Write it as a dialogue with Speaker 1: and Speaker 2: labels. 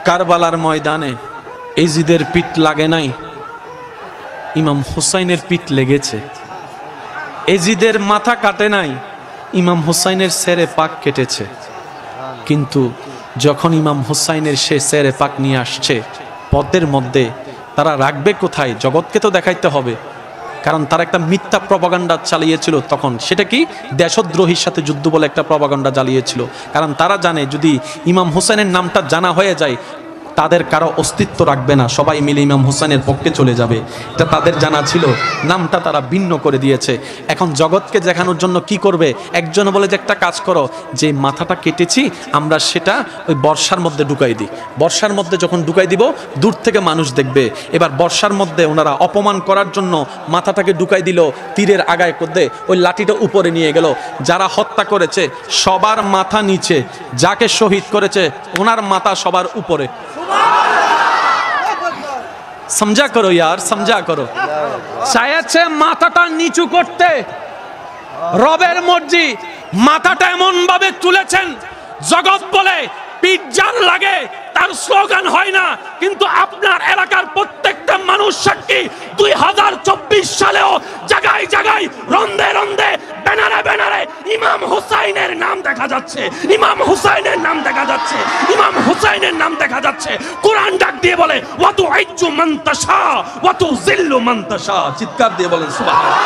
Speaker 1: কারবালার ময়দানে এজিদের পিঠ লাগে নাই, ইমাম হুসাইনের পিঠ লেগেছে। এজিদের মাথা কাটে নাই, ইমাম হুসাইনের সেরে পাক কেটেছে। কিন্তু যখন ইমাম হুসাইনের সে সেরে পাক নিয়ে আসছে পথের মধ্যে, তারা রাখবে কোথায়? জগৎকে তো দেখাইতে হবে, কারণ তারা একটা মিথ্যা প্রপাগান্ডা চালিয়েছিল তখন। সেটা কি? দেশদ্রোহীর সাথে যুদ্ধ বলে একটা প্রপাগান্ডা চালিয়েছিল। কারণ তারা জানে যদি ইমাম হুসাইনের নামটা জানা হয়ে যায় তাদের কারো অস্তিত্ব রাখবে না, সবাই মিলে ইমাম হুসাইনের পক্ষে চলে যাবে। এটা তাদের জানা ছিল, নামটা তারা ভিন্ন করে দিয়েছে। এখন জগৎকে দেখানোর জন্য কি করবে? একজন বলে যে একটা কাজ করো, যে মাথাটা কেটেছি আমরা সেটা ওই বর্ষার মধ্যে ঢুকাই দিই। বর্ষার মধ্যে যখন ঢুকাই দিব দূর থেকে মানুষ দেখবে। এবার বর্ষার মধ্যে ওনারা অপমান করার জন্য মাথাটাকে ঢুকাই দিল, তীরের আগায় করতে ওই লাঠিটা উপরে নিয়ে গেল। যারা হত্যা করেছে সবার মাথা নিচে, যাকে শহীদ করেছে ওনার মাথা সবার উপরে। সমঝা করো ইয়ার, সমঝা করো। চাইছে মাথাটা নিচু করতে, রবের মর্জি। মাথাটা এমন ভাবে তুলেছেন জগৎ বলে পিজ্জার লাগে, তার স্লোগান হয় না। কিন্তু আপনার এলাকার প্রত্যেকটা মানুষ সাক্ষী, 2024 সালেও জায়গায় জায়গায় রন্দে রন্দে ব্যানারে ব্যানারে ইমাম হুসাইনের নাম দেখা যাচ্ছে, ইমাম হুসাইনের নাম দেখা যাচ্ছে, ইমাম হুসাইনের নাম দেখা যাচ্ছে। কোরআন ডাক দিয়ে বলে ওয়াতু আইজ্জু মান তাশা ওয়াতু জিল্লু মান তাশা। চিৎকার দিয়ে বলেন সুবহানাল্লাহ।